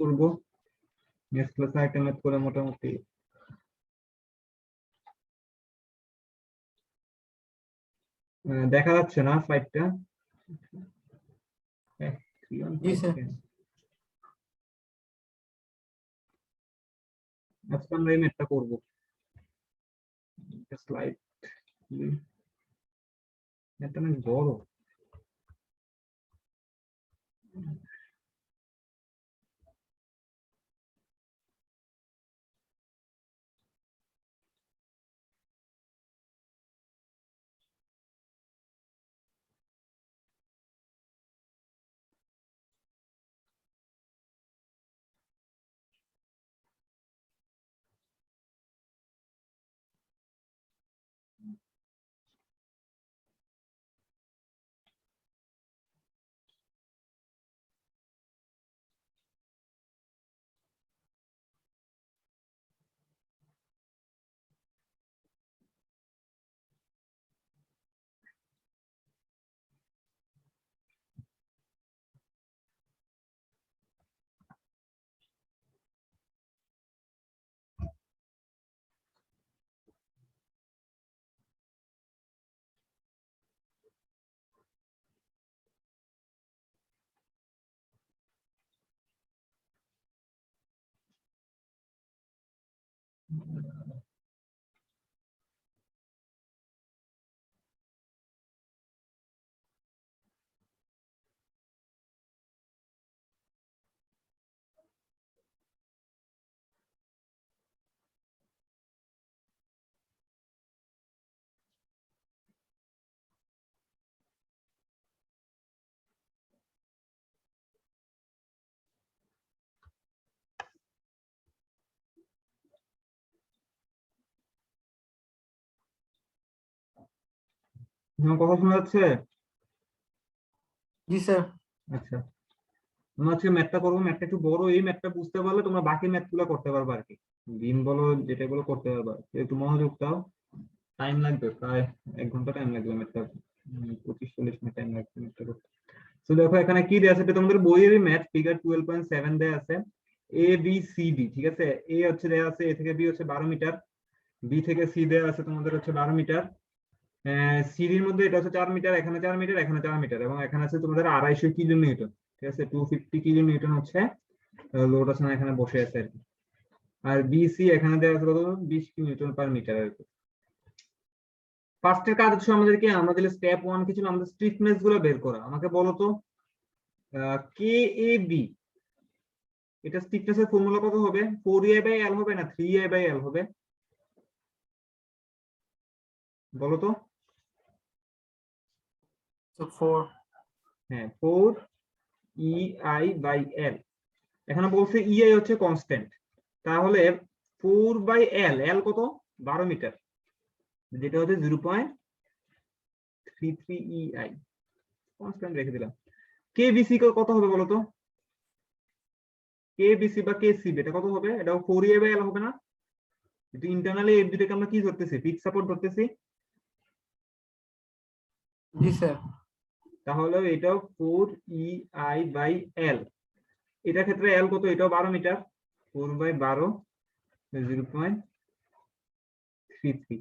করব, নেক্সট ক্লাসে একটা ম্যাথ করে মোটামুটি দেখা যাচ্ছে না স্লাইডটা? জি স্যার। আজকে আমরা এই ম্যাথটা করব। স্লাইড ম্যাথটা অনেক বড়। আমার কথা শোনা যাচ্ছে? জি স্যার। আচ্ছা, আমরা আজকে ম্যাথটা করবো। ম্যাথটা একটু বড়, এই ম্যাথটা বুঝতে পারলে তোমরা বাকি ম্যাথ গুলো করতে পারবে আর কি। দিন বলো যেটা বলো করতে পারবে। একটু মনোযোগ দাও, টাইম লাগবে প্রায় 1 ঘন্টা টাইম লাগবে ম্যাথটা, 25-40 মিনিট টাইম লাগবে ম্যাথটা করতে। তো দেখো এখানে কি দেয়া আছে, এটা তোমাদের বইয়েরই ম্যাথ, ফিগার 12.7 দেয়া আছে। এ বি সি ডি, ঠিক আছে? এ হচ্ছে দেয়া আছে, এ থেকে বি হচ্ছে 12 মিটার, বি থেকে সি দেয়া আছে তোমাদের হচ্ছে 12 মিটার, সিডির মধ্যে এটা হচ্ছে 4 মিটার, এখানে 4 মিটার, এখানে 4 মিটার, এবং এখানে আছে তোমাদের 250 কিলো নিউটন, ঠিক আছে? 250 কিলো নিউটন হচ্ছে লোড আছে এখানে বসে আছে আর কি। আর বিসি এখানে দেওয়া আছে কত, 20 কিলো নিউটন পার মিটার আর কি। ফার্স্টের কাজ হচ্ছে আমাদেরকে, আমাদের স্টেপ 1 কি ছিল, আমাদের স্টিফনেস গুলো বের করা। আমাকে বলো তো কে এ বি, এটা স্টিফনেসের ফর্মুলা কত হবে? 4a/l হবে না 3a/l হবে? বলো তো। So 4. হ্যাঁ, 4ei/l। এখানে বলছে ইআই হচ্ছে কনস্ট্যান্ট, তাহলে 4/l, এল কত? 12 মিটার, যেটা হচ্ছে 0.33ei, কনস্ট্যান্ট রেখে দিলাম। কে বিসি কত হবে বলো তো? কে বিসি বা কে সিবি এটা কত হবে? এটাও 4a/l হবে না? কিন্তু ইন্টারনালি এই দুটোকে আমরা কি ধরতেছি? ফিক্স সাপোর্ট ধরতেছি। জি স্যার। তাহলে এটাও 4ei/l। এটার ক্ষেত্রে এল কত? এটাও 12 মিটার, 4/12, 0.33।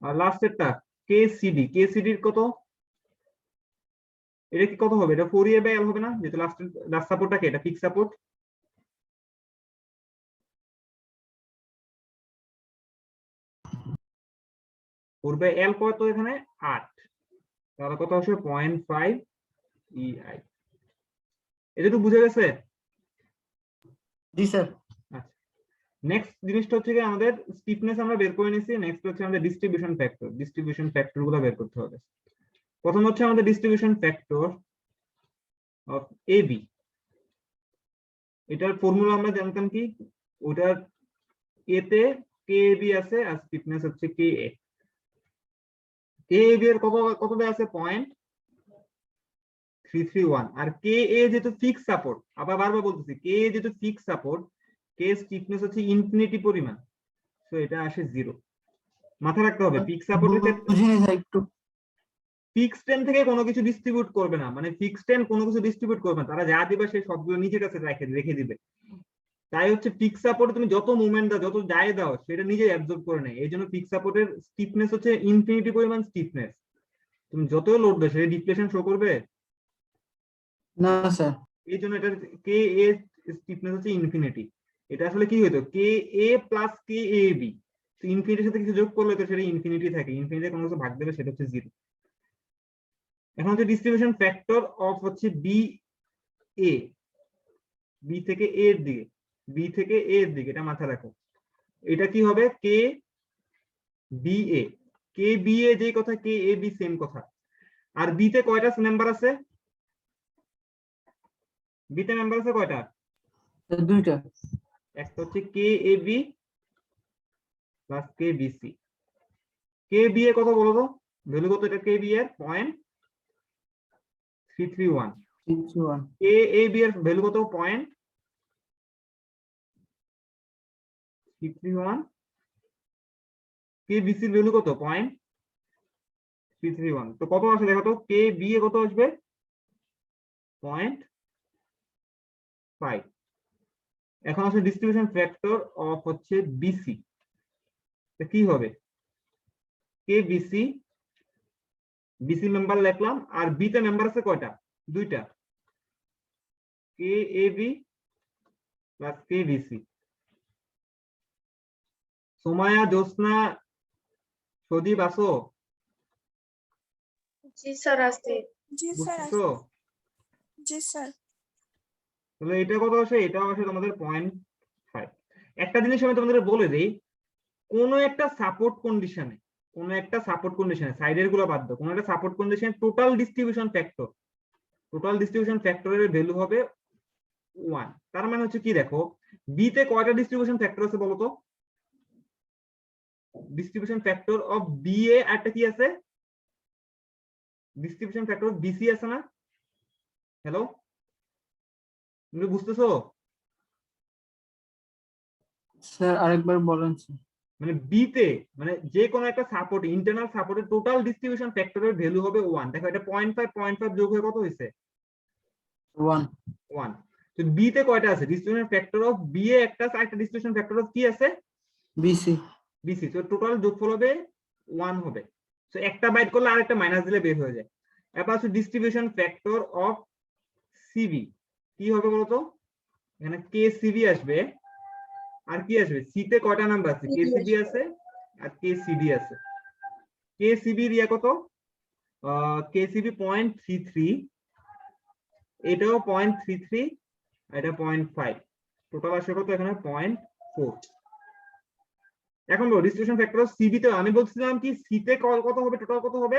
আর লাস্টেরটা কে সিডি, কে সিডির কত? এটা কি কত হবে? এটা 4a/l হবে না? যেহেতু লাস্ট সাপোর্টটা কি, এটা ফিক্স সাপোর্ট। 4/l কত এখানে? 8, তাহলে কত আসবে? 0.5 ei। এটা তো বুঝে গেছে? জি স্যার। আচ্ছা, নেক্সট জিনিসটা হচ্ছে কি, আমাদের স্টিফনেস আমরা বের করে নিয়েছি, নেক্সট হচ্ছে আমাদের ডিস্ট্রিবিউশন ফ্যাক্টর। ডিস্ট্রিবিউশন ফ্যাক্টর গুলো বের করতে হবে। প্রথম হচ্ছে আমাদের ডিস্ট্রিবিউশন ফ্যাক্টর অফ এবি। এটার ফর্মুলা আমরা জানতাম কি, ওটার এতে কে বি আছে আর স্টিফনেস হচ্ছে কে এ। কে বি এর কত কত দেওয়া আছে? 0.331। আর কে এ যেহেতু ফিক্স সাপোর্ট, আবার বারবার বলতেছি, কে এ যেহেতু ফিক্স সাপোর্ট, কে স্টিফনেস হচ্ছে ইনফিনিটি পরিমাণ, তো এটা আসে 0। মাথায় রাখতে হবে ফিক্স সাপোর্টের ক্ষেত্রে। বুঝিনি স্যার একটু। ফিক্সড টেন থেকে কোনো কিছু ডিস্ট্রিবিউট করবে না, মানে ফিক্সড টেন কোনো কিছু ডিস্ট্রিবিউট করবে না, তারা যা দিবে সেই সবগুলো নিজের কাছে রেখে দিবে। তাই হচ্ছে ফিক্স সাপোর্টে তুমি যত মুভমেন্ট দাও, যত যাই দাও, সেটা নিজে অ্যাবজর্ব করে নেয়। এই জন্য ফিক্স সাপোর্টের স্টিফনেস হচ্ছে ইনফিনিটি পরিমাণ স্টিফনেস। তুমি যত লোড দাও সেটা ডিফ্লেকশন শো করবে না স্যার। এই জন্য এটা কে এ স্টিফনেস হচ্ছে ইনফিনিটি। এটা আসলে কি হইতো, কে এ প্লাস কে এ বি, তো ইনফিনিটির সাথে কিছু যোগ করলে তো সেটা ইনফিনিটি থাকে, ইনফিনিটি কোনো কিছু ভাগ দেবে সেটা হচ্ছে 0। এখন হচ্ছে ডিস্ট্রিবিউশন ফ্যাক্টর অফ হচ্ছে বি এ, বি থেকে এ এর দিকে, বি থেকে এ এর দিকে, এটা মাথায় রাখো। এটা কি হবে, K B A, K B A যে কথা, কে এ বি সেম কথা। আর বি তে কয়টা মেম্বার আছে, বি তে মেম্বার আছে কয়টা, দুইটা। একটা হচ্ছে কে A B plus K B C. K B A কত বলো তো, ভ্যালু কত এটা, কে বি এর 0.331, 331। কে এ বি এর ভ্যালু কত 0.331, কে বি সি ভ্যালু কত 0.331। তো কত আসে দেখো তো, কে বি এ কত আসবে 0.5। এখন আসলে ডিস্ট্রিবিউশন ফ্যাক্টর অফ হচ্ছে বিসি, কি হবে, কে বিসি, বিসি মেম্বার লিখলাম, আর বি তে মেম্বার আছে কয়টা, দুইটা, কে A B plus K BC. Somaya, জ্যোৎস্না, সদীপ আসো, জি স্যার আসছে। জি স্যার। বুঝছো? জি স্যার। তাহলে এটা কত আসে, এটাও আসে তোমাদের 0.5। একটা জিনিস আমি তোমাদের বলে দিই, কোনো একটা সাপোর্ট কন্ডিশনে, কোনো একটা সাপোর্ট কন্ডিশনে, সাইডের গুলো বাদ দাও, কোনো একটা সাপোর্ট কন্ডিশনে total distribution factor, total distribution ফ্যাক্টরের ভ্যালু হবে 1। তার মানে হচ্ছে কি, দেখো বি তে কয়টা ডিস্ট্রিবিউশন ফ্যাক্টর আছে বলো তো, ডিস্ট্রিবিউশন ফ্যাক্টর অফ বি এ একটা কি আছে, ডিস্ট্রিবিউশন ফ্যাক্টর অফ বিসি আছে না? হ্যালো, তুমি বুঝতেছো? স্যার আরেকবার বলেন স্যার। মানে বি তে, মানে যে কোনো একটা সাপোর্ট, ইন্টারনাল সাপোর্টের টোটাল ডিস্ট্রিবিউশন ফ্যাক্টরের ভ্যালু হবে 1। দেখো এটা 0.5 যোগ হয়ে কত হয়েছে 1। 1। তো বি তে কয়টা আছে, ডিস্ট্রিবিউশন ফ্যাক্টর অফ বি এ একটা আছে, একটা ডিস্ট্রিবিউশন ফ্যাক্টর অফ কি আছে, বিসি। বিসি। তো টোটাল যোগফল হবে 1 হবে। তো একটা বাইট করলে আরেকটা মাইনাস দিলে বের হয়ে যায়। এবার হচ্ছে ডিস্ট্রিবিউশন ফ্যাক্টর অফ সিবি, কি হবে বলতো, এখানে কে সিবি আসবে, আর কি আসবে, সি তে কয়টা নাম্বার আছে, কে সিবি আছে আর কে সিডি আছে। কে সিবি এর ইয়া কত, কে সিবি 0.33, এটাও 0.33, এটা 0.5, টোটাল আসবে কত এখানে 0.4। এখন বলো ডিস্ট্রিবিউশন ফ্যাক্টর অফ সিবি তে আমি বলছিলাম কি, সি তে কত হবে, টোটাল কত হবে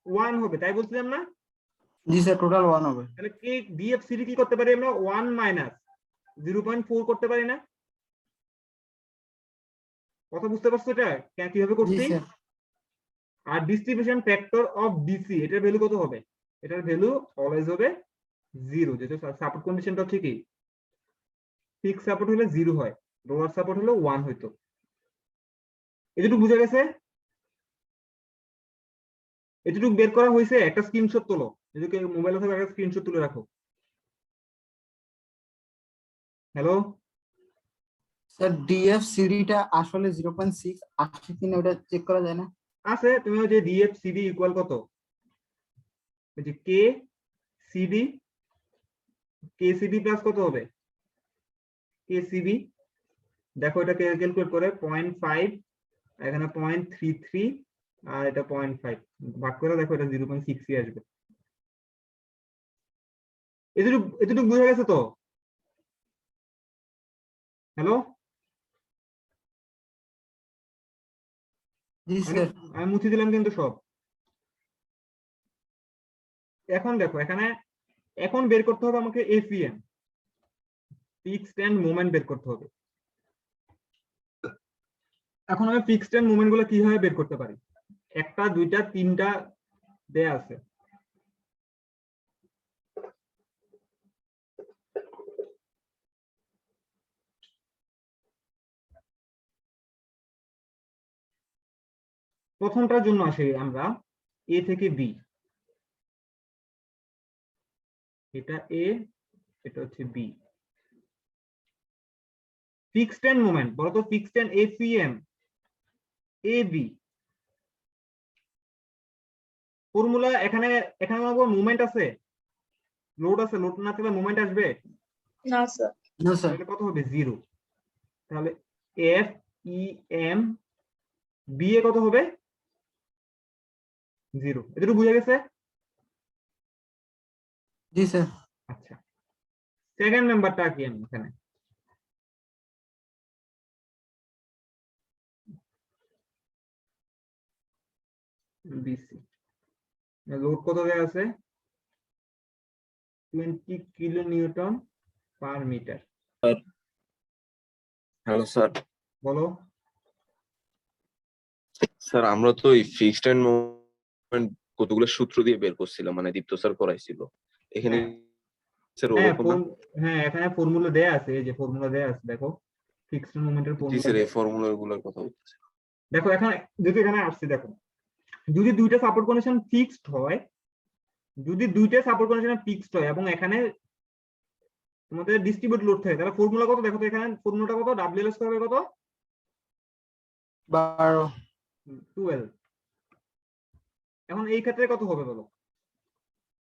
1 হবে, তাই বলছিলাম না? জি স্যার, টোটাল 1 হবে। তাহলে কে ডিএফসিডি কি করতে পারি আমরা, 1 মাইনাস 0.4 করতে পারি না? কথা বুঝতে পারছো এটা কিভাবে জি করছি? স্যার। আর ডিস্ট্রিবিউশন ফ্যাক্টর অফ ডিসি, এটার ভ্যালু কত হবে, এটার ভ্যালু অলওয়েজ হবে 0, যেটা সাপোর্ট কন্ডিশনটা হচ্ছে কি, ফিক্স সাপোর্ট হলে 0 হয়, লোয়ার সাপোর্ট হলে 1 হইতো। এতটুকু বুঝা গেছে? এতটুকু বের করা হয়েছে, একটা স্ক্রিনশট তোলো, যদি মোবাইলে থাকে একটা স্ক্রিনশট তুলে রাখো। হ্যালো স্যার ডিএফসিডি টা আসলে 0.6 আসে কিনা ওটা চেক করা যায় না? আছে, তুমি ওই যে ডিএফসিডি ইকুয়াল কত, ওই যে কে সিডি, কে সিডি প্লাস কত হবে, কে সিবি, দেখো এটা ক্যালকুলেট করে 0.5, এখানে 0.33, আর এটা 0.5 ভাগ করে দেখো, এটা 0.6 আসবে। এতটুকু এতটুকু বুঝা গেছে তো? হ্যালো, জি আমি স্যার। আমি মুছে দিলাম কিন্তু সব। এখন দেখো এখানে, এখন বের করতে হবে আমাকে এফইএম, ফিক্সড এন্ড মোমেন্ট বের করতে হবে। এখন আমি ফিক্সড এন্ড মোমেন্ট গুলো কিভাবে বের করতে পারি, একটা দুইটা তিনটা দেয়া আছে। প্রথমটার জন্য আসি আমরা, এ থেকে বি, এটা এ, এটা হচ্ছে বি। ফিক্সড এন্ড মোমেন্ট বলো তো, fixed end FEM A B formula, এখানে এখানে মোমেন্ট আছে, লোড আছে, লোড না থাকলে মোমেন্ট আসবে? না স্যার। No sir. তাহলে কত হবে? 0। তাহলে F E M B A কত হবে? 0। এটুকু বুঝা গেছে? জি স্যার। আচ্ছা, সেকেন্ড মেম্বারটা কি আমি এখানে বিসি, লোড কত দেওয়া আছে? 20 kilo newton per metre. Hello sir. বলো। স্যার আমরা তো এই ফিক্সড এন্ড মোমেন্ট কতগুলো সূত্র দিয়ে বের করছিলাম, মানে দীপ্ত স্যার করাইছিল। এখানে স্যার হ্যাঁ ওরকম না? হ্যাঁ, এখানে ফর্মুলা দেয়া আছে, এই যে ফর্মুলা দেয়া আছে, দেখো ফিক্সড মোমেন্টের জি ফর্মুলা। স্যার, এই ফর্মুলা গুলোর কথা বলতেছি। দেখো এখানে, যদি এখানে আসছে, দেখো যদি দুইটা সাপোর্ট কন্ডিশন ফিক্সড হয়, যদি দুইটা সাপোর্ট কন্ডিশন ফিক্সড হয় এবং এখানে তোমাদের ডিস্ট্রিবিউট লোড থাকে, তাহলে ফর্মুলা কত? দেখো তো এখানে ফর্মুলাটা কত? ডাব্লিউএল স্কয়ার কত? 12। 12। এখন এই ক্ষেত্রে কত হবে বলো?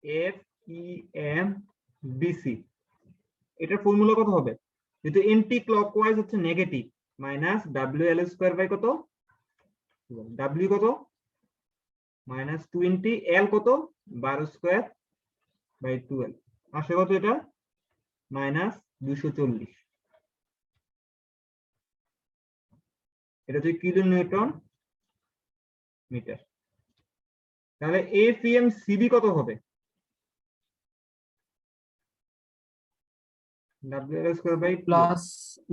এফ ই এম বিসি, এটার ফর্মুলা কত হবে? যেহেতু এন্টি ক্লকওয়াইজ হচ্ছে negative, minus WL square by কত? ডাব্লিউ কত? মাইনাস 20, এল কত? 12 স্কয়ার বাই 12, আসে কত এটা? মাইনাস 240। এটা হচ্ছে কিলো নিউটন মিটার। তাহলে এফইএম সিবি কত হবে? WL square by plus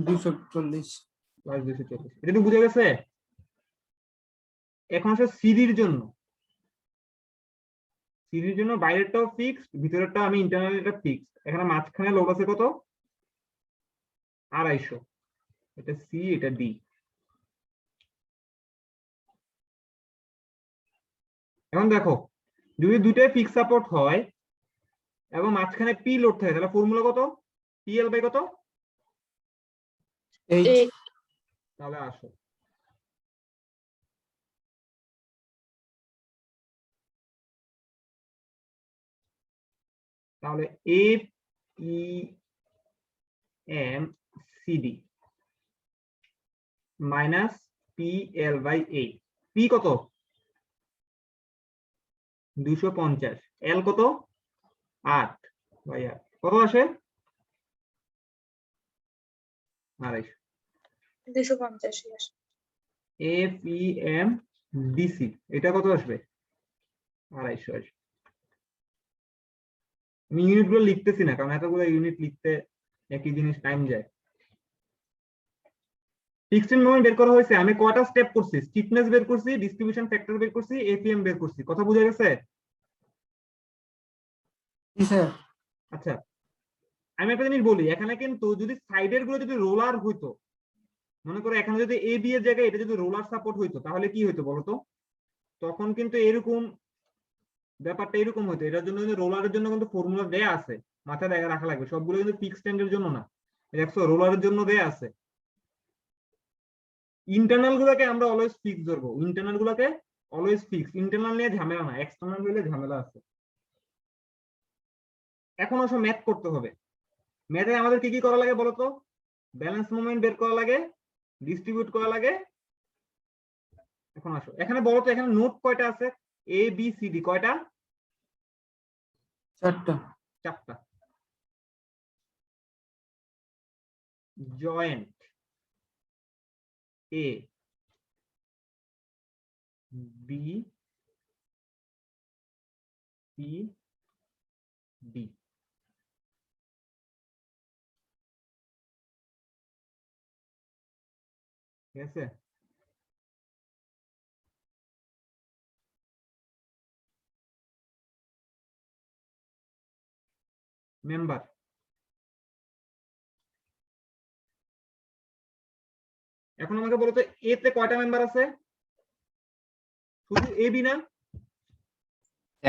240। Plus 240। এটা তো বুঝে গেছে? এখন আসলে সিডির জন্য, সিডির জন্য বাইরেরটাও ফিক্সড, ভিতরেরটা আমি ইন্টারনাল, এটা ফিক্সড। এখানে মাঝখানে লোড আছে কত? 250। এটা সি, এটা ডি। এখন দেখো, যদি দুইটাই ফিক্স সাপোর্ট হয় এবং মাঝখানে পি লোড থাকে, তাহলে ফর্মুলা কত? পিএল বাই কত? 8। তাহলে আসো, তাহলে F E M CD minus P L by 8। P কত? 250। এল কত? 8 বাই 8, কত আসে? 250। 250। এফ ই এম ডিসি, এটা কত আসবে? 250 আসবে। আমি ইউনিট গুলো লিখতেছি না, কারণ এতগুলো ইউনিট লিখতে একই জিনিস টাইম যায়। ফিক্সড মোমেন্ট বের করা হয়েছে, আমি কয়টা স্টেপ করছি? স্টিফনেস বের করছি, ডিস্ট্রিবিউশন ফ্যাক্টর বের করছি, এপিএম বের করছি। কথা বুঝা গেছে? জি স্যার। আচ্ছা, আমি একটা জিনিস বলি, এখানে কিন্তু যদি সাইডের গুলো যদি রোলার হইতো, মনে করো এখানে যদি এ বি এর জায়গায় এটা যদি রোলার সাপোর্ট হইতো, তাহলে কি হইতো বলতো? তখন কিন্তু এরকম ব্যাপারটা এরকম হইতো। এটার জন্য কিন্তু রোলারের জন্য কিন্তু ফর্মুলা দেয়া আছে, মাথায় রাখা লাগবে। সবগুলো কিন্তু ফিক্সড এন্ডের জন্য না, দেখছো রোলারের জন্য দেয়া আছে। ইন্টারনাল গুলোকে আমরা অলওয়েজ ফিক্স ধরবো, ইন্টারনাল গুলোকে অলওয়েজ ফিক্স। ইন্টারনাল নিয়ে ঝামেলা না, এক্সটার্নাল হইলে ঝামেলা আছে। এখন আসলে ম্যাথ করতে হবে। ম্যাথে আমাদের কি কি করা লাগে বলতো? ব্যালেন্স মোমেন্ট বের করা লাগে, ডিস্ট্রিবিউট করা লাগে। এখন আসো, এখানে বলো তো এখানে নোট কয়টা আছে? এ বি সি ডি কয়টা? 4টা। 4টা। Joint A B C D, ঠিক আছে? মেম্বার, এখন আমাকে বলো তো এ তে কয়টা মেম্বার আছে? শুধু এ বি না?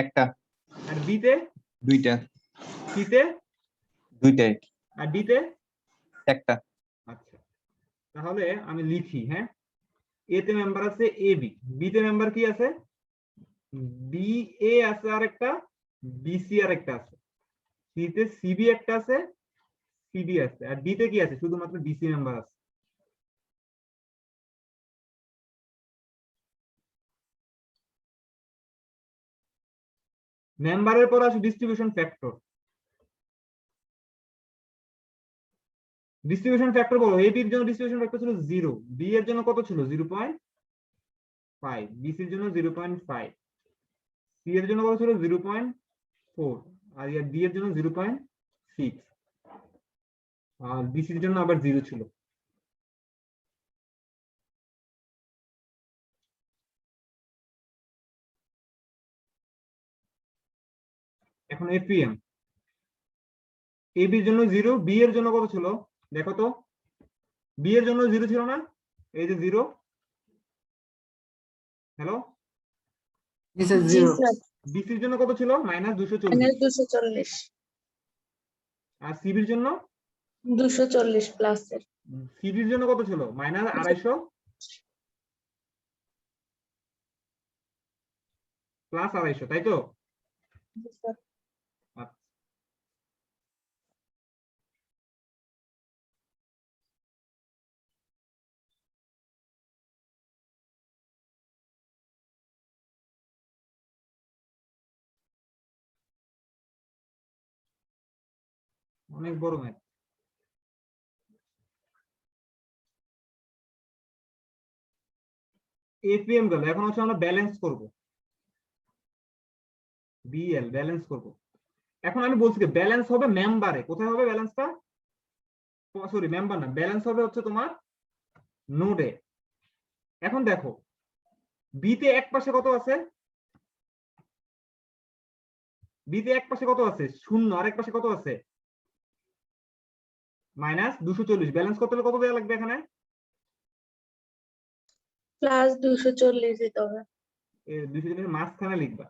একটা আর বি তে দুইটা সি তে দুইটাই আর ডি তে একটা আচ্ছা, তাহলে আমি লিখি, হ্যাঁ, এ তে মেম্বার আছে এ বি, বি তে মেম্বার কি আছে, বি এ আছে আর একটা, বি সি আর একটা আছে, সি তে সিবি একটা আছে, সিডি আছে, আর ডি তে কি আছে, শুধুমাত্র ডিসি মেম্বার আছে। মেম্বারের পর আসে ডিস্ট্রিবিউশন ফ্যাক্টর। ডিস্ট্রিবিউশন ফ্যাক্টর বলো, এ বির জন্য ডিস্ট্রিবিউশন ফ্যাক্টর ছিল 0, বি এর জন্য কত ছিল 0.5, বি সির জন্য 0.5, সি এর জন্য কত ছিল 0.4, আর ডি এর জন্য 0.6, আর বি সির জন্য আবার 0 ছিল। এখন এপিএম, এ বির জন্য 0, বি এর জন্য কত ছিল দেখো তো, বি এর জন্য 0 ছিল না, এই যে 0, হ্যালো, জি স্যার জি 0 স্যার বিসির জন্য কত ছিল -240, -240 আর সিবির জন্য 240 প্লাসের সিবির জন্য কত ছিল -250 প্লাস 250, তাই তো? জি স্যার আচ্ছা। অনেক বড় ম্যাথ। এপিএম গেল, এখন হচ্ছে আমরা ব্যালেন্স করব, বিএল ব্যালেন্স করব। এখন আমি বলছি কি ব্যালেন্স হবে মেম্বারে, কোথায় হবে ব্যালেন্সটা, সরি মেম্বার না, ব্যালেন্স হবে হচ্ছে তোমার নোডে। এখন দেখো বি তে এক পাশে কত আছে, বি তে এক পাশে কত আছে 0, আর এক পাশে কত আছে -240, ব্যালেন্স করতে হলে কত দেওয়া লাগবে এখানে, +240 দিতে হবে, 240 মাঝখানে লিখবা,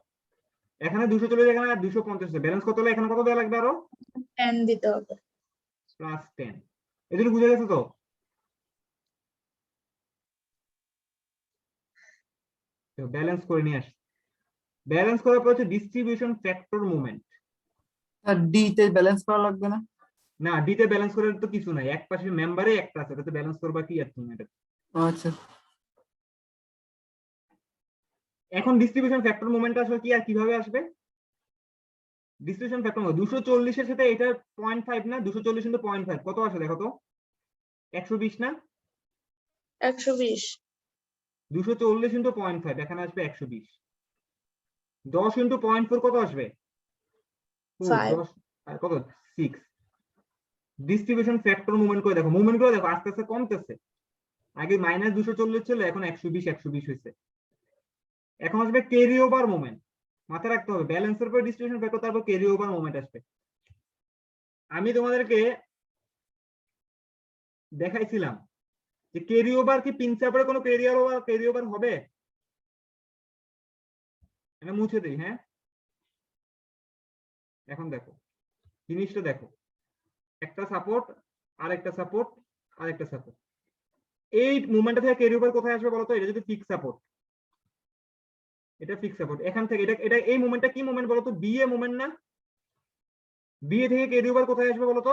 এখানে 240, এখানে আর 250, ব্যালেন্স করতে হলে এখানে কত দেওয়া লাগবে আরো 10 দিতে হবে। +10, এগুলো বুঝে গেছে তো? ব্যালেন্স করে নিয়ে আসি, ব্যালেন্স করার পর হচ্ছে ডিস্ট্রিবিউশন ফ্যাক্টর মোমেন্ট। আর ডি তে ব্যালেন্স করা লাগবে না? না, ডি তে ব্যালেন্স করার তো কিছু নাই, এক পাশে মেম্বারে একটা আছে, ওটাতে ব্যালেন্স করবা কি আর তুমি এটা। আচ্ছা এখন ডিস্ট্রিবিউশন ফ্যাক্টর মোমেন্ট আসবে কি আর কিভাবে আসবে, ডিস্ট্রিবিউশন ফ্যাক্টর 240 এর সাথে এটা 0.5 না, 240 × 0.5 কত আসে দেখো তো, 120 না, 120 240 × 0.5 এখানে আসবে 120, 10 × 0.4 কত আসবে 4, 5 10 আর কত 6। ডিস্ট্রিবিউশন ফ্যাক্টর মুভমেন্ট করে দেখো, মুভমেন্ট করে দেখো আস্তে আস্তে কমতেছে, আগে -240 ছিল, এখন 120 হয়েছে। এখন আসবে ক্যারি ওভার মোমেন্ট, মাথায় রাখতে হবে ব্যালেন্সের পর ডিস্ট্রিবিউশন ফ্যাক্টর, তারপর ক্যারি ওভার মোমেন্ট আসবে। আমি তোমাদেরকে দেখাইছিলাম যে ক্যারি ওভার কি প্রিন্সিপালে কোনো ক্যারি ওভার হবে, এটা মুছে দেই, হ্যাঁ। এখন দেখো জিনিসটা দেখো, একটা সাপোর্ট, আরেকটা সাপোর্ট, আরেকটা সাপোর্ট, এই মুভমেন্টটা থেকে ক্যারি ওভার কোথায় আসবে বলতো, এটা যদি ফিক্স সাপোর্ট, এটা ফিক্স সাপোর্ট, এখান থেকে এটা এটা এই মুভমেন্টটা কি মুভমেন্ট বলতো, বিএ মুভমেন্ট না, বিএ থেকে ক্যারি ওভার কোথায় আসবে বলতো,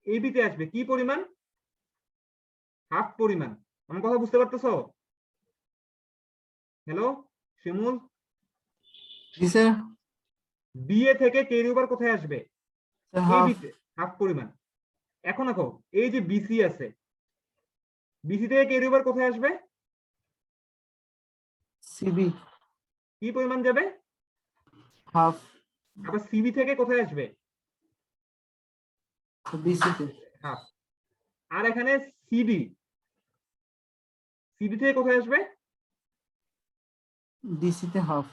এবি তে আসবে, কি পরিমাণ, হাফ পরিমাণ। আমার কথা বুঝতে পারতেছো? হ্যালো শিমুল, জি স্যার বিএ থেকে ক্যারি ওভার কোথায় আসবে, হাফ এবি তে হাফ পরিমাণ। এখন দেখো এই যে বিসি আছে, বিসি থেকে ক্যারি ওভার কোথায় আসবে, সিবি কি পরিমাণ যাবে, হাফ আবার সিবি থেকে কোথায় আসবে, বিসি তে হাফ। আর এখানে সিডি, সিডি থেকে কোথায় আসবে, ডিসি তে হাফ।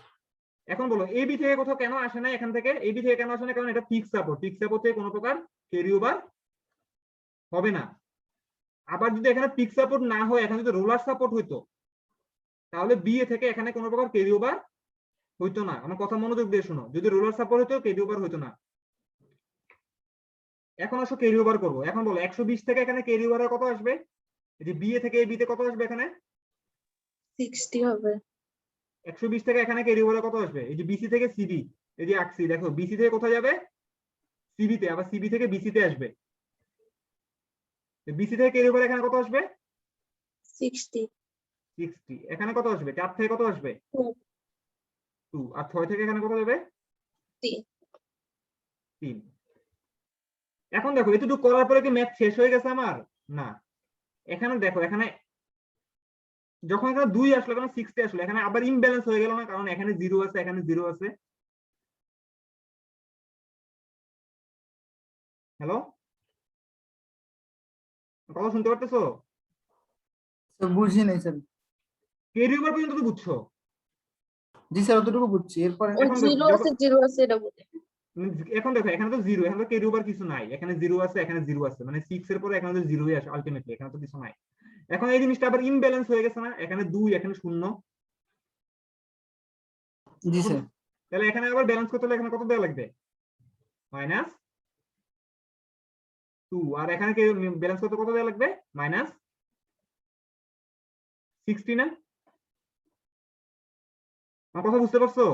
এখন বলো এবি থেকে কোথাও কেন আসে না, এখান থেকে এবি থেকে কেন আসে না, কারণ এটা ফিক্স সাপোর্ট, ফিক্স সাপোর্ট থেকে কোনো প্রকার ক্যারি ওভার হবে না। আবার যদি এখানে ফিক্স সাপোর্ট না হয়, এখানে যদি রোলার সাপোর্ট হইতো, তাহলে বি এ থেকে এখানে কোনো প্রকার ক্যারি ওভার হইতো না। আমার কথা মনোযোগ দিয়ে শোনো, যদি রোলার সাপোর্ট হতো ক্যারি ওভার হইতো না। এখন আসো ক্যারি ওভার করবো। এখন বলো 120 থেকে এখানে ক্যারি ওভার কত আসবে? এই যে বি এ থেকে বি তে কত আসবে? এখানে 60 হবে। 120 থেকে এখানে ক্যারি ওভার কত আসবে? এই যে বিসি থেকে সিবি, এই যে আঁকছি দেখো, বিসি থেকে কোথায় যাবে? সিবি তে, আবার সিবি থেকে বিসি তে আসবে। বিসি থেকে ক্যারি ওভার এখানে কত আসবে? 60 60। এখানে কত আসবে? 4 থেকে কত আসবে? 2 2। আর 6 থেকে এখানে কত যাবে? 3 3। এখন দেখো এতটুকু করার পরে কি ম্যাথ শেষ হয়ে গেছে আমার? না। এখানে দেখো, এখানে যখন এখানে 2 আসলো, এখানে 60 আসলো, এখানে আবার ইমব্যালেন্স হয়ে গেল না? কারণ এখানে 0 আছে, এখানে 0 আছে। হ্যালো, কথা শুনতে পারতেছো? স্যার বুঝি নাই স্যার। ক্যারি ওভার পর্যন্ত তো বুঝছো? জি স্যার, অতটুকু বুঝছি। এরপরে ও এখন দেখো, 0 আছে 0 আছে এটা বলে। এখন দেখো এখানে তো 0, এখানে তো ক্যারি ওভার কিছু নাই। এখানে 0 আছে, এখানে 0 আছে, মানে 6 এর পরে এখানে তো 0ই আসে আলটিমেটলি, এখানে তো কিছু নাই। এখন এই জিনিসটা আবার ইমব্যালেন্স হয়ে গেছে না? এখানে 2, এখানে 0। জি স্যার। তাহলে এখানে আবার ব্যালেন্স করতে হলে এখানে কত দেওয়া লাগবে? -2। আর এখানে ব্যালেন্স করতে কত দেওয়া লাগবে? -60 না? আমার কথা বুঝতে পারছো?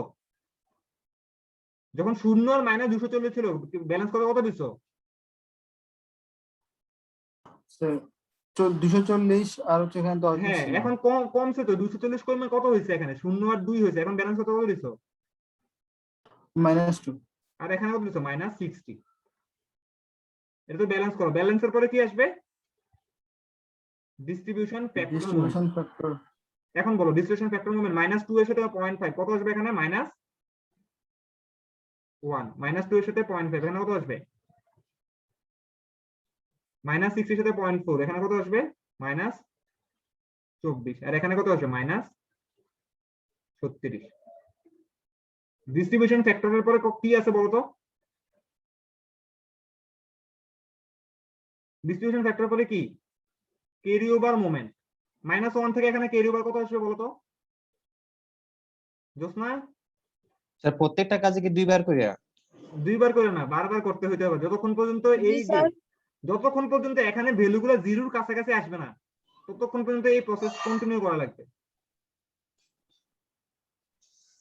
যখন 0 আর -240 ছিল, ব্যালেন্স করতে কত দিছো? স্যার 240 আর হচ্ছে এখানে 10 হ্যাঁ, দিচ্ছি। এখন কমছে তো, 240 কমে কত হয়েছে? এখানে 0 আর 2 হয়েছে। এখন ব্যালেন্স করতে কত দিছো? -2। আর এখানে কত দিছো? -60। এটা তো ব্যালেন্স করো। ব্যালেন্সের পরে কি আসবে? Distribution factor moment. Distribution factor. এখন বলো ডিস্ট্রিবিউশন ফ্যাক্টর মোমেন্ট -2 এর সাথে 0.5 কত আসবে? এখানে -1। -2 এর সাথে 0.5 এখানে কত আসবে? -60 এর সাথে 0.4 এখানে কত আসবে? -24। আর এখানে কত আসবে? -36। ডিস্ট্রিবিউশন ফ্যাক্টরের পরে কি আছে বলতো? ডিস্ট্রিবিউশন ফ্যাক্টর পরে কি? Carry over moment. -1 থেকে এখানে ক্যারি ওভার কত আসবে বলতো জোসনা? স্যার প্রত্যেকটা কাজে কি দুইবার করে? দুইবার করে না, বারবার করতে হইতে হবে, যতক্ষণ পর্যন্ত জি এই যে স্যার। যতক্ষণ পর্যন্ত এখানে ভ্যালুগুলো জিরোর কাছাকাছি আসবে না, ততক্ষণ পর্যন্ত এই প্রসেস কন্টিনিউ করা লাগবে।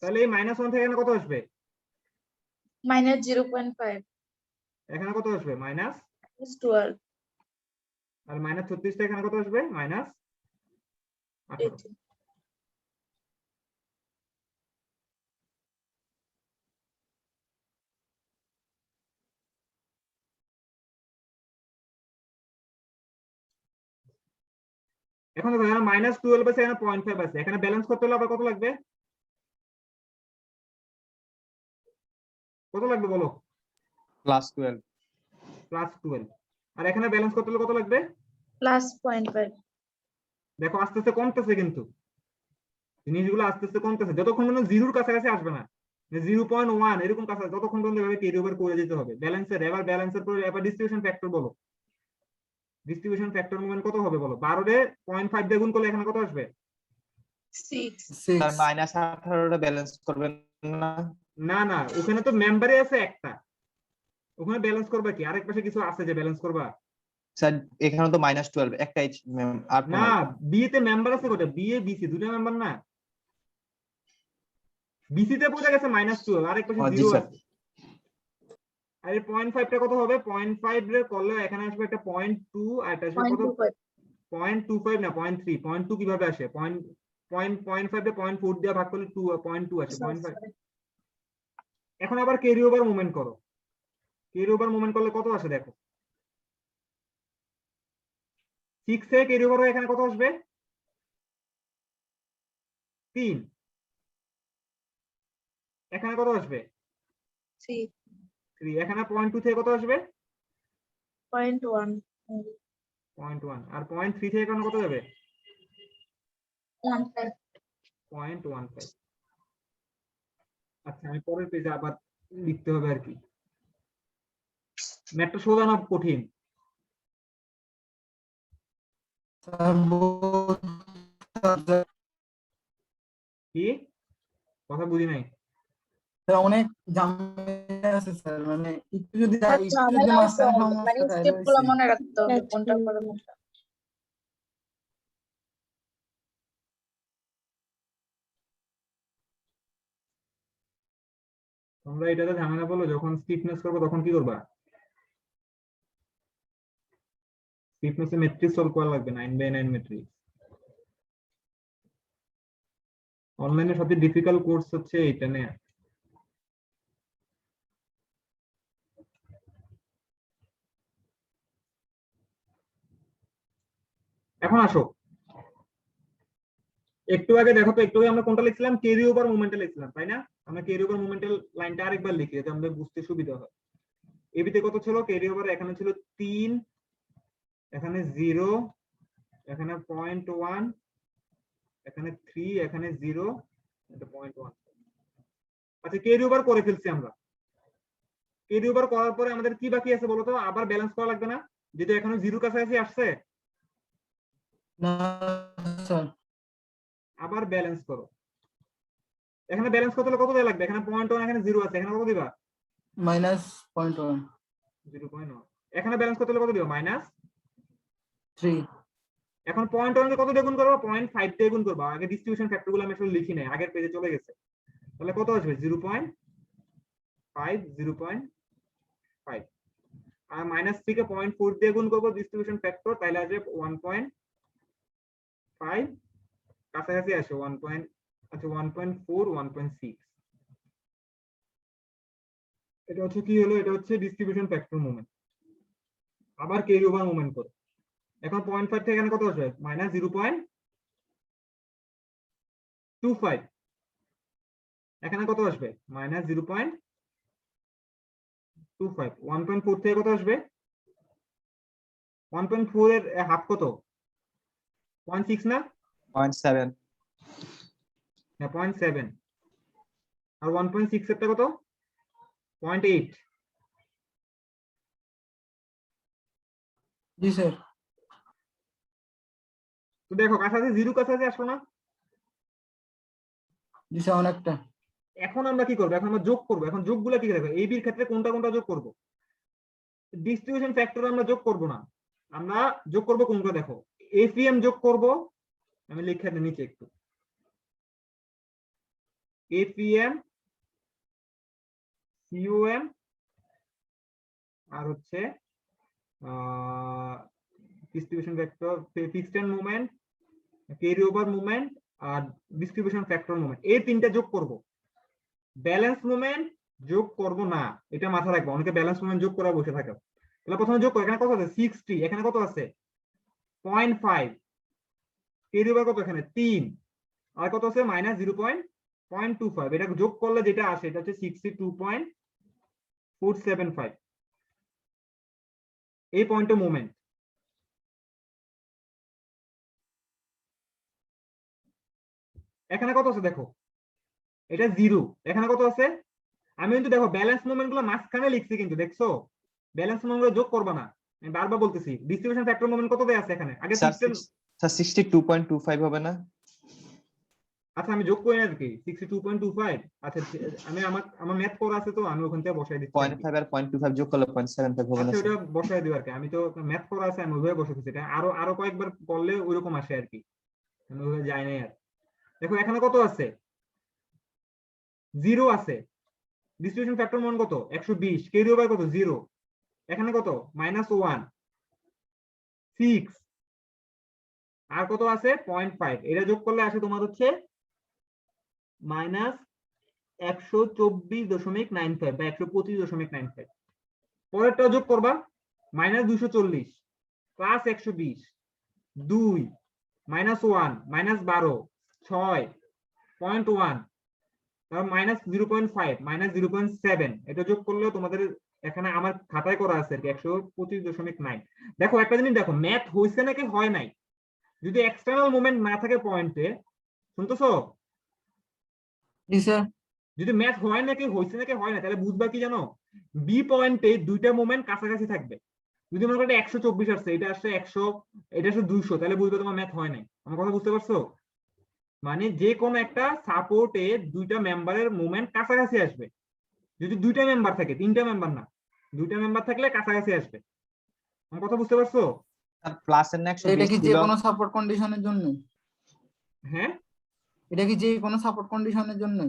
তাহলে এই -1 থেকে এখানে কত আসবে? -0.5 এখানে কত আসবে? -12 আর -36 থেকে এখানে কত আসবে? -18। 18 এখন দেখো এখানে -12 আছে, এখানে 0.5 আছে, এখানে ব্যালেন্স করতে হলে আবার কত লাগবে? কত লাগবে বলো? +12। +12। আর এখানে ব্যালেন্স করতে হলে কত লাগবে? +0.5 দেখো আস্তে আস্তে কমতেছে, কিন্তু জিনিসগুলো আস্তে আস্তে কমতেছে, যতক্ষণ পর্যন্ত জিরোর কাছাকাছি আসবে না, 0.1 এরকম কাছাকাছি, ততক্ষণ পর্যন্ত এভাবে ক্যারি ওভার করে যেতে হবে। ব্যালেন্সের এবার ব্যালেন্সের পরে এবার ডিস্ট্রিবিউশন ফ্যাক্টর বলো। ডিস্ট্রিবিউশন ফ্যাক্টর মোমেন্ট কত হবে বলো? 12 রে 0.5 দিয়ে গুণ করলে এখানে কত আসবে? 6 স্যার 6। -18টা ব্যালেন্স করবেন না? না না, ওখানে তো মেম্বারে আছে একটা, ওখানে ব্যালেন্স করবা কি? আরেক পাশে কিছু আছে যে ব্যালেন্স করবা? স্যার এখানে তো -12 একটাই, আর তো না, নাই। বি তে মেম্বার আছে কয়টা? বি এ বিসি দুটো মেম্বার না? বিসি তে পড়ে গেছে -12, আরেক পাশে জি 0 স্যার। আছে। আর এই 0.5 টা কত হবে? 0.5 রে করলে এখানে আসবে একটা 0.2, আর এটা আসবে কত? 0.25 0.25 না 0.3। 0.2 কিভাবে আসে? 0.5 রে 0.4 দিয়ে ভাগ করলে 0.2 আসে, 0.5। এখন আবার ক্যারি ওভার মুভমেন্ট করো। ক্যারি ওভার মুভমেন্ট করলে কত আসে দেখো? 6 এ ক্যারি ওভার হয়ে এখানে কত আসবে? 3। এখানে কত আসবে? 3 3। এখানে 0.2 থেকে কত আসবে? 0.1 0.1। আর 0.3 থেকে এখানে কত যাবে? 1.5 0.15। আচ্ছা, আমি পরের পেজে আবার লিখতে হবে আর কি। ম্যাথটা সোজা না কঠিন? স্যার কি কথা বুঝি নাই? স্যার অনেক ঝামেলা আছে স্যার, মানে একটু যদি স্যার, একটু যদি ঝামেলা আছে মাঝখানে অনেক, মানে সমস্যা তাহলে স্টেপ গুলো হয়েছে। মনে রাখতে হবে কোনটা পরে কোনটা। তোমরা এটাতে ঝামেলা বলো, যখন স্টিফনেস করবো তখন কি করবা? স্টিফনেস ম্যাট্রিক্স সলভ করা লাগবে, 9x9 ম্যাট্রিক্স। অনলাইনে সবচেয়ে ডিফিকাল্ট কোর্স হচ্ছে এটা নিয়ে। এখন আসো, একটু আগে দেখো তো, একটু আগে আমরা কোনটা লিখছিলাম? ক্যারি ওভার মুভমেন্টে লিখছিলাম, তাই না? আমরা ক্যারি ওভার মুভমেন্টের লাইনটা আরেকবার লিখি যাতে আমাদের বুঝতে সুবিধা হয়। এবিতে কত ছিল ক্যারি ওভার? এখানে ছিল 3, এখানে 0, এখানে 0.1, এখানে 3, এখানে 0, এটা 0.1। আচ্ছা, ক্যারি ওভার করে ফেলছি আমরা। ক্যারি ওভার করার পরে আমাদের কি বাকি আছে বলো তো? আবার ব্যালেন্স করা লাগবে না? যেটা এখানে 0 কাছাকাছি আসছে, না স্যার, আবার ব্যালেন্স করো। এখানে ব্যালেন্স করতে হলে কত দেওয়া লাগবে? এখানে 0.1, এখানে 0 আছে, এখানে কত দিবা? -0.1 0.1। এখানে ব্যালেন্স করতে হলে কত দিবা?3 এখন 0.1 কে কত দিয়ে গুণ করবো? 0.5 দিয়ে গুণ করবো। আগে ডিস্ট্রিবিউশন ফ্যাক্টর গুলো আমি আসলে লিখি নাই, আগের পেজে চলে গেছে। তাহলে কত আসবে? 0.5, 0.5। আর -3 কে 0.4 দিয়ে গুণ করবো ডিস্ট্রিবিউশন ফ্যাক্টর, তাহলে আসবে 1.5, কাছাকাছি আসে 1. আচ্ছা 1.4, 1.6। এটা হচ্ছে কি হলো? এটা হচ্ছে ডিস্ট্রিবিউশন ফ্যাক্টর মোমেন্ট। আবার ক্যারি ওভার মোমেন্ট করে। এখন 0.5 থেকে এখানে কত আসবে? -0.25। এখানে কত আসবে? -0.25। 1.4 থেকে কত আসবে? 1.4 এর হাফ কত? 0.6 না? 0.7 হ্যাঁ 0.7। আর 1.6 এরটা কত? 0.8। জি স্যার। তো দেখো কাছাকাছি 0 কাছাকাছি আসলো না? জি স্যার অনেকটা। এখন আমরা কি করবো? এখন আমরা যোগ করবো। এখন যোগগুলো কি দেখো, এই বির ক্ষেত্রে কোনটা কোনটা যোগ করবো? ডিস্ট্রিবিউশন ফ্যাক্টর আমরা যোগ করব না, আমরা যোগ করব কোনটা দেখো? এফইএম যোগ করব। আমি লিখে দিই নিচে একটু, এফইএম, সিওএম, আর হচ্ছে distribution factor, fixed end moment, carry over moment, আর ডিস্ট্রিবিউশন ফ্যাক্টর মোমেন্ট, এই তিনটা যোগ করব। ব্যালেন্স মোমেন্ট যোগ করব না, এটা মাথায় রাখবো। অনেকে ব্যালেন্স মোমেন্ট যোগ করে বসে থাকে। তাহলে প্রথমে যোগ করো। এখানে কত আছে? 60, এখানে কত আছে? 0.5। ক্যারি ওভার কত? এখানে 3, আর কত আছে? -0.25। এটা যোগ করলে যেটা আসে এটা হচ্ছে 62.475। এই পয়েন্টে মোমেন্ট। এখানে কত আছে দেখো? এটা 0। এখানে কত আছে? আমি কিন্তু দেখো ব্যালেন্স মোমেন্ট গুলো মাঝখানে লিখছি, কিন্তু দেখছো ব্যালেন্স মোমেন্ট গুলো যোগ করবা না। আমি বারবার বলতেছি ডিস্ট্রিবিউশন ফ্যাক্টর মোমেন্ট কত দেয়া আছে এখানে? আগে স্যার সিস্টেম। স্যার 62.25 হবে না? আচ্ছা আমি যোগ করি না আর কি, 62.25। আচ্ছা আমি আমার ম্যাথ করা আছে তো, আমি ওখান থেকে বসাই দিচ্ছি আর কি। 0.5 আর 0.25 যোগ করলে 0.75 হবে না আচ্ছা ওটা স্যার? বসাই দিব আর কি, আমি তো ম্যাথ করা আছে, আমি ওইভাবে বসে দিচ্ছি। এটা আরো আরো কয়েকবার করলে ওইরকম আসে আর কি, আমি ওইভাবে যাই নাই আর। দেখো এখানে কত আছে? 0 আছে। ডিস্ট্রিবিউশন ফ্যাক্টর মান কত? 120। ক্যারি ওভার কত? 0। এখানে কত? -1, 6, আর কত আছে? 0.5। এটা যোগ করলে আসে তোমার হচ্ছে -124.95 বা 125.95। পরেরটা যোগ করবা, -240 প্লাস 120, 2, -1, -12, 6, 0.1, তারপর -0.5, -0.7। এটা যোগ করলেও তোমাদের এখানে আমার খাতায় করা আছে 125.9। দেখো একটা জিনিস দেখো, ম্যাথ হয়েছে নাকি হয় নাই। যদি এক্সটার্নাল মুভমেন্ট না থাকে পয়েন্টে, শুনতেছো? জি স্যার। যদি ম্যাথ হয় নাকি হয়েছে নাকি হয় না, তাহলে বুঝবা কি জানো? বি পয়েন্টে দুইটা মুভমেন্ট কাছাকাছি থাকবে। যদি মনে করো 124 আসছে, এটা আসছে 100, এটা আসছে 200, তাহলে বুঝবে তোমার ম্যাথ হয় নাই। আমার কথা বুঝতে পারছো? মানে যে কোনো একটা সাপোর্টে দুইটা মেম্বারের মুভমেন্ট কাছাকাছি আসবে। যদি দুইটা মেম্বার থাকে, তিনটা মেম্বার না, দুইটা মেম্বার থাকলে কাছাকাছি আসবে। আমার কথা বুঝতে পারছো? প্লাস এর না এটা 120 কি যে ছিল। কোনো সাপোর্ট কন্ডিশনের জন্য? হ্যাঁ, এটা কি যে কোনো সাপোর্ট কন্ডিশনের জন্য?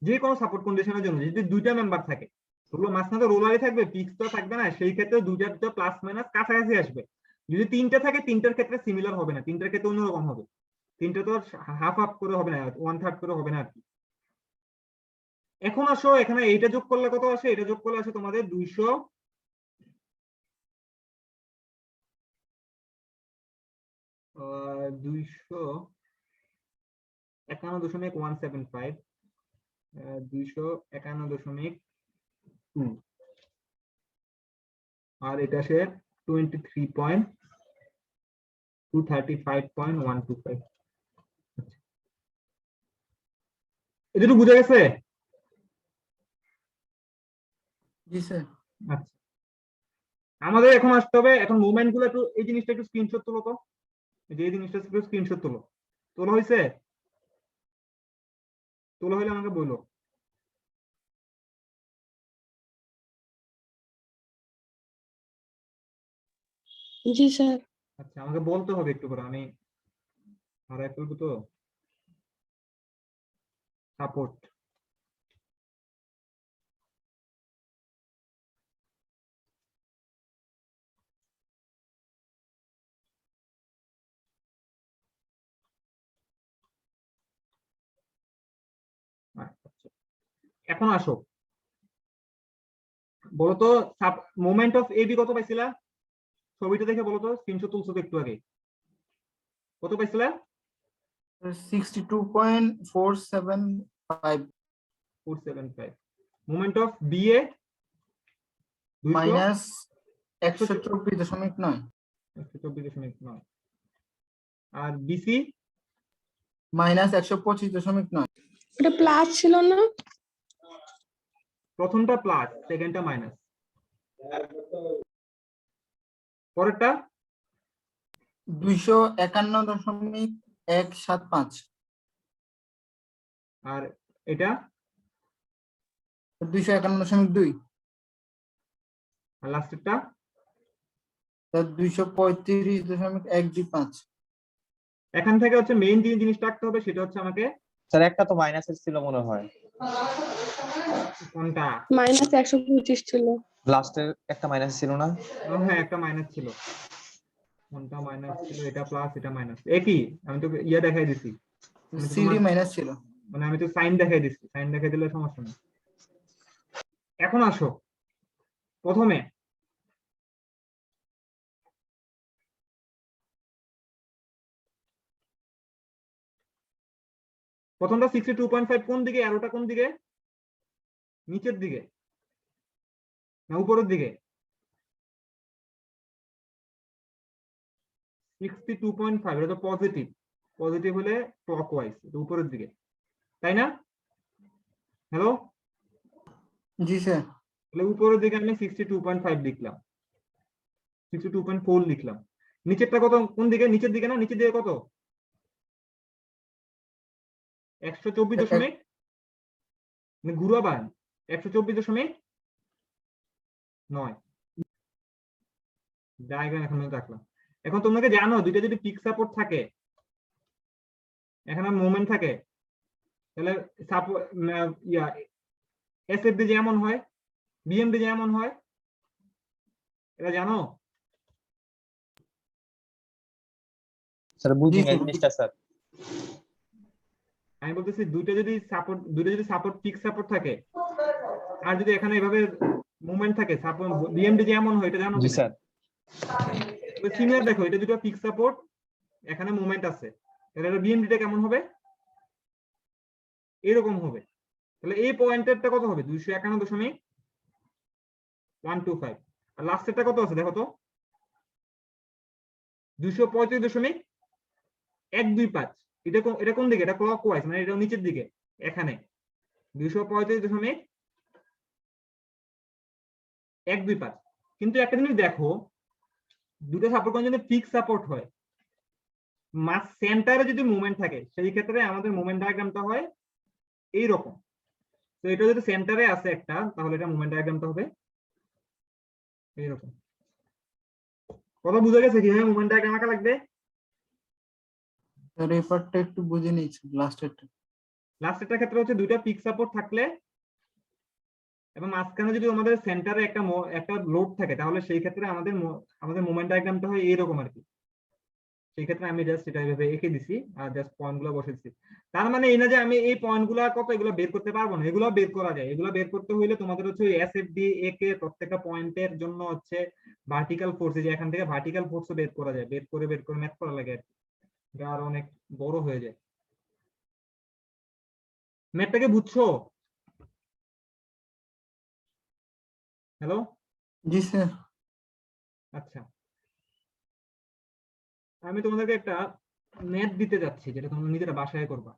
যে কোনো সাপোর্ট কন্ডিশনের জন্য যদি দুইটা মেম্বার থাকে, ওগুলো মাঝখানে তো রোলারই থাকবে, ফিক্স তো থাকবে না, সেই ক্ষেত্রে দুইটা প্লাস মাইনাস কাছাকাছি আসবে। যদি তিনটা থাকে, তিনটার ক্ষেত্রে সিমিলার হবে না, তিনটার ক্ষেত্রে অন্যরকম হবে। তিনটা তো হাফ হাফ করে হবে না, 1/3 করে হবে না আর কি। এখন আসো, এখানে এইটা যোগ করলে কত আসে? এটা যোগ করলে আসে তোমাদের 251.175, 251.2, আর এটা আসে 235.125। এটুকু বুঝা গেছে? জি স্যার। আচ্ছা, আমাদের এখন আসতে হবে, এখন মুভমেন্ট গুলো একটু, এই জিনিসটা একটু স্ক্রিনশট তোলো তো, যে এই জিনিসটা একটু স্ক্রিনশট তোলো। তোলা হয়েছে? তোলা হলে আমাকে বলো। জি স্যার। আচ্ছা, আমাকে বলতে হবে একটু করে, আমি হারাই ফেলবো তো। সাপোর্ট, এখন আসো, বলো তো মোমেন্ট অফ এবি কত পাইছিলা? ছবিটা দেখে বলো তো, স্ক্রিনশট তুলছো তো একটু আগে, কত পাইছিলা? 62.475 475। Moment of B A 200, minus 124.9 124.9, আর বিসি মাইনাস 125.9। ওটা প্লাস ছিল না? প্রথমটা প্লাস, সেকেন্ডটা মাইনাস, পরেরটা 251.175 আর এটা 251.2 আর লাস্টেরটা 235.125। এখান থেকে হচ্ছে মেইন যে জিনিসটা রাখতে হবে সেটা হচ্ছে আমাকে, স্যার একটা তো মাইনাসের ছিল মনে হয়, কোনটা? মাইনাস 125 ছিল। লাস্টের একটা মাইনাস ছিল না? হ্যাঁ, একটা মাইনাস ছিল। কোনটা মাইনাস ছিল? এটা প্লাস, এটা মাইনাস, একই। আমি তো ইয়া দেখাই দিছি, আমি তো সিডি মাইনাস ছিল। মানে আমি তো সাইন দেখাই দিছি, সাইন দেখাই দিলে সমস্যা নেই। এখন আসো, প্রথমে প্রথমটা 62.5 কোন দিকে? অ্যারোটা কোন দিকে? নিচের দিকে না উপরের দিকে? 62.5 এটা তো পজিটিভ, পজিটিভ হলে ক্লকওয়াইজ, এটা উপরের দিকে, তাই না? হ্যালো, জি স্যার। তাহলে উপরের দিকে আমি 62.5 লিখলাম, 62.4 লিখলাম। নিচেরটা কত? কোন দিকে? নিচের দিকে না? নিচের দিকে কত? 124. ঘুরাবা, 124.9 ডায়াগ্রাম এখন রাখলাম। এখন তোমাকে জানো, দুইটা যদি পিক সাপোর্ট থাকে, এখানে মোমেন্ট থাকে, তাহলে সাপোর্ট ইয়া এসএফডি যেমন হয়, বিএমডি যেমন হয়, এটা জানো? স্যার বুঝি জি না স্যার। এই জিনিসটা স্যার। আমি বলতেছি দুইটা যদি সাপোর্ট পিক সাপোর্ট থাকে, আর যদি এখানে এভাবে মুভমেন্ট থাকে, সাপোর্ট বিএমডি যেমন হয়, এটা জানো জি কিনা? স্যার। সিমিলার দেখো, এটা দুটো পিক সাপোর্ট, এখানে মুভমেন্ট আছে, তাহলে এটা বিএমডিটা কেমন হবে? এরকম হবে। তাহলে এই পয়েন্টেরটা কত হবে? 251.125। আর লাস্টেরটা কত আছে দেখো তো? 235.125। এটা কোন দিকে? এটা ক্লকওয়াইজ, মানে এটা নিচের দিকে। এখানে 235.125। কিন্তু একটা জিনিস দেখো, দুটো সাপোর্ট কোণ যদি ফিক্স সাপোর্ট হয়, মাস সেন্টারে যদি মুভমেন্ট থাকে সেই ক্ষেত্রে আমাদের মুভমেন্ট ডায়াগ্রামটা হয় এইরকম। তো এটা যদি সেন্টারে আছে একটা, তাহলে এটা মুভমেন্ট ডায়াগ্রামটা হবে এইরকম। কথা বুঝা গেছে কিভাবে মুভমেন্ট ডায়াগ্রাম আঁকা লাগবে? স্যার এই পার্টটা একটু বুঝে নিয়েছি, লাস্টেরটা। লাস্টেরটার ক্ষেত্রে হচ্ছে দুইটা পিক সাপোর্ট থাকলে এবং মাঝখানে যদি আমাদের সেন্টারে একটা লোড থাকে, তাহলে সেই ক্ষেত্রে আমাদের মুভমেন্ট ডায়াগ্রামটা হয় এইরকম আর কি। সেই ক্ষেত্রে আমি জাস্ট এটা এইভাবে এঁকে দিছি আর জাস্ট পয়েন্ট গুলো বসেছি। তার মানে এই না যে আমি এই পয়েন্ট গুলা কত এগুলো বের করতে পারবো না, এগুলো বের করা যায়। এগুলো বের করতে হইলে তোমাদের হচ্ছে ওই এসএফডি এ কে প্রত্যেকটা পয়েন্টের জন্য হচ্ছে ভার্টিক্যাল ফোর্স, যে এখান থেকে ভার্টিক্যাল ফোর্স বের করা যায়, বের করে ম্যাথ করা লাগে আর কি। এটা আরো অনেক বড় হয়ে যায়। ম্যাথটাকে বুঝছো? হ্যালো, জি স্যার। আচ্ছা আমি তোমাদেরকে একটা ম্যাথ দিতে যাচ্ছি যেটা তোমরা নিজেরা বাসায় করবা।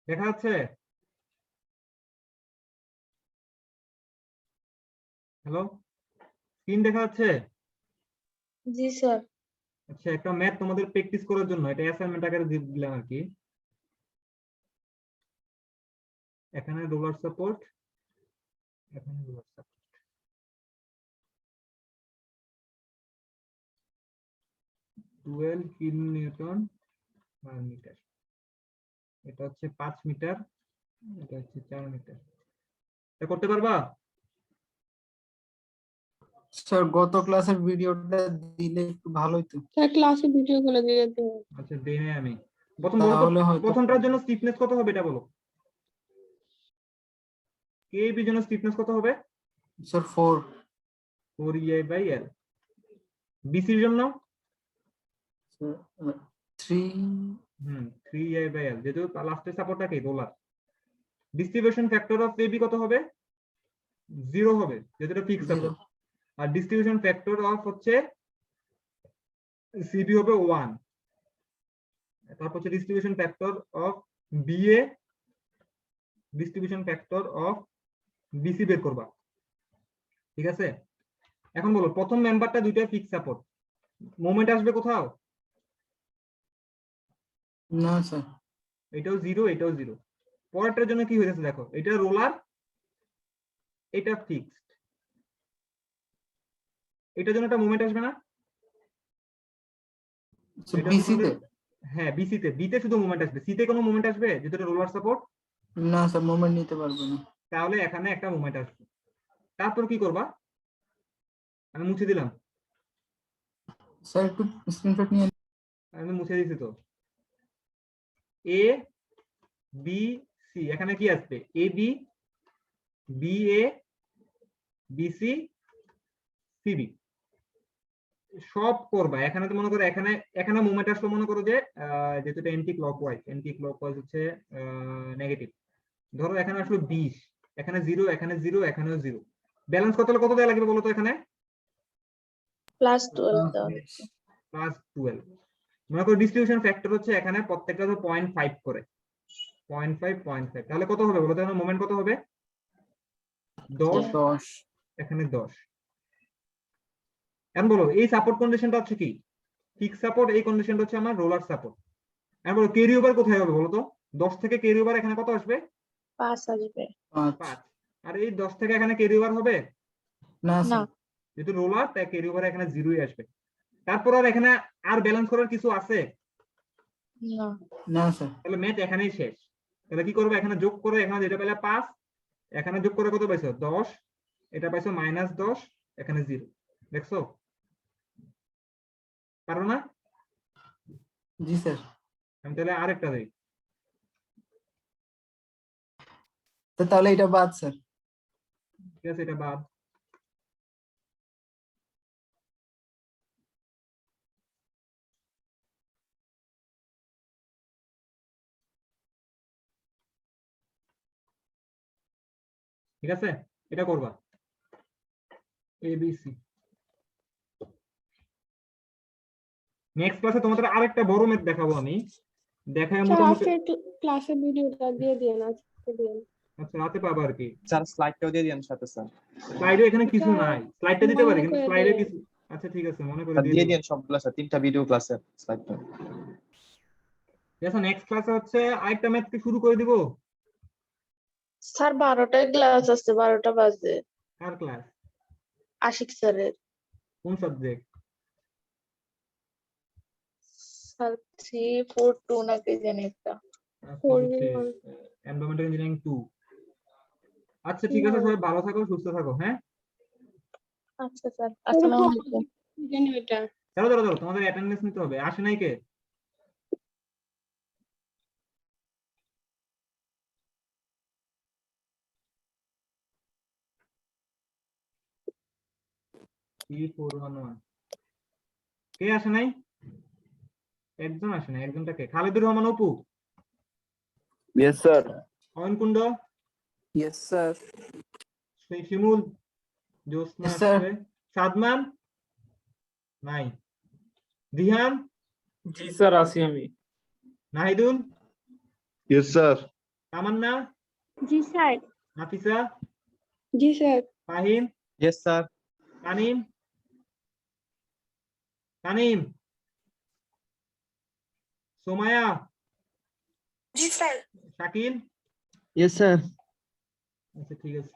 দেখা যাচ্ছে? হ্যালো, স্ক্রিন দেখা যাচ্ছে? জি স্যার। আচ্ছা একটা ম্যাথ তোমাদের প্র্যাকটিস করার জন্য এটা অ্যাসাইনমেন্ট আকারে দিলাম আর কি। এখানে রোলার সাপোর্ট, এখানে roller support, 12 kilo newton per metre. এটা হচ্ছে 5 মিটার, এটা হচ্ছে 4 মিটার। এটা করতে পারবা? স্যার গত ক্লাসের ভিডিওটা দিলে একটু ভালো হতো। স্যার ক্লাসে ভিডিও গুলো দিয়ে দিন। আচ্ছা দেনে আমি প্রথম বলো তো, তাহলে হয়তো প্রথমটার জন্য স্টিফনেস কত হবে এটা বলো। কেবি জন্য স্টিফনেস কত হবে? স্যার 4। 4EI/L। বিসির জন্য 3। 3EI/L, যেহেতু লাস্টের সাপোর্টটা কি roller. Distribution factor of AB কত হবে? 0 হবে যেহেতু এটা ফিক্স সাপোর্ট। আর ডিস্ট্রিবিউশন ফ্যাক্টর অফ হচ্ছে সিবি হবে 1। তারপর হচ্ছে distribution factor of BA, distribution factor of BC বের করবা। ঠিক আছে, এখন বলো প্রথম মেম্বারটা দুইটা ফিক্স সাপোর্ট, মোমেন্ট আসবে কোথাও? না স্যার। এটাও 0, এটাও 0। পরেরটার জন্য কি হয়েছে দেখো, এটা রোলার, এটা ফিক্সড, এটার জন্য একটা মোমেন্ট আসবে না? এটা হচ্ছে বিসিতে? তোমাদের- হ্যাঁ বিসিতে, বিতে শুধু মোমেন্ট আসবে, সিতে কোনো মোমেন্ট আসবে যেহেতু এটা রোলার সাপোর্ট? না স্যার, মোমেন্ট নিতে পারবে না। তাহলে এখানে একটা মোমেন্ট আসবে। তারপর কি করবা? আমি মুছে দিলাম, স্যার একটু স্ক্রিনশট নিয়ে। আমি মুছে দিছি তো। এ বি সি, এখানে কি আসবে? A B, B A, B C, CB সব করবা। এখানে তো মনে করো এখানে মুভমেন্ট আসলো, মনে করো যে যেহেতু এটা এন্টি ক্লকওয়াইজ হচ্ছে নেগেটিভ। ধরো এখানে আসলো 20, এখানে 0, এখানে 0, এখানেও 0। ব্যালেন্স কত হলে কত দেওয়া লাগবে বলো তো? এখানে +12 +12। মনে করো ডিস্ট্রিবিউশন ফ্যাক্টর হচ্ছে এখানে প্রত্যেকটা তো 0.5 করে, 0.5 তাহলে কত হবে বলো তো? এখানে মোমেন্ট কত হবে? 10, 10। এখানে 10। এখন বলো এই সাপোর্ট কন্ডিশনটা হচ্ছে কি? Fix support. এই কন্ডিশনটা হচ্ছে আমার রোলার সাপোর্ট। এখন বলো ক্যারি ওভার কোথায় হবে বলো তো? 10 থেকে ক্যারি ওভার এখানে কত আসবে? 5 আসবে। 5। 5। আর এই 10 থেকে এখানে ক্যারি ওভার হবে না না। স্যার। যেহেতু রোলার তাই ক্যারি ওভার এখানে জিরোই আসবে। তারপর আর এখানে আর ব্যালেন্স করার কিছু আছে? না না স্যার। তাহলে ম্যাথ এখানেই শেষ। তাহলে কি করবো, এখানে যোগ করে, এখানে যেটা পেলে 5, এখানে যোগ করে কত পাইছো 10, এটা পাইছো -10, এখানে 0। দেখছো পারো না? জি স্যার। আমি তাহলে আরেকটা দিই। তো তাহলে এটা বাদ স্যার। ঠিক আছে, এটা বাদ। ঠিক আছে, এটা করবা ABC। নেক্সট ক্লাসে তোমাদের আরেকটা বড় ম্যাথ দেখাবো আমি, দেখায় স্যার মোটামুটি। আজকে ক্লাসের ভিডিওটা দিয়ে দিন আজকে দিন। আচ্ছা, রাতে পাবা আর কি। স্যার স্লাইডটাও দিয়ে দিন সাথে স্যার। স্লাইডে এখানে কিছু স্যার, নাই, স্লাইডটা দিতে পারি মনে কিন্তু করে স্লাইডে দিন। কিছু। আচ্ছা ঠিক আছে, মনে করে স্যার দিয়ে দিয়ে দিবো। দিন সবগুলো স্যার, 3টা ভিডিও ক্লাসের স্লাইডটা। ঠিক আছে, নেক্সট ক্লাসে হচ্ছে আরেকটা ম্যাথ কি শুরু করে দিব। স্যার 12টায় ক্লাস আছে, 12টা বাজে। কার ক্লাস? আশিক স্যারের। কোন সাবজেক্ট? স্যার 342 না কি জানি একটা। 41। Environmental engineering 2। আচ্ছা ঠিক আছে, সবাই ভালো থাকো, সুস্থ থাকো। হ্যাঁ, আচ্ছা স্যার, আসসালামু আলাইকুম। জানি এটা। দাঁড়াও দাঁড়াও দাঁড়াও, তোমাদের অ্যাটেন্ডেন্স নিতে হবে। আসে নাই কে? কে আসে নাই? একজন আসে নাই, একজনটাকে খালেদুর রহমান অপু, ইয়েস স্যার। অয়ন কুণ্ড, ইয়েস স্যার। শিমুল, জ্যোৎস্না Yes, sir. আসছে, সাদমান নাই, দিহান, জি স্যার আছি আমি। Nahidul, Yes, sir. তামান্না, জি স্যার। নাফিসা, জি sir. Fahim, yes sir. Tanim, Tanim, Somaya, জি স্যার। শাকিল। Yes sir. আচ্ছা ঠিক আছে।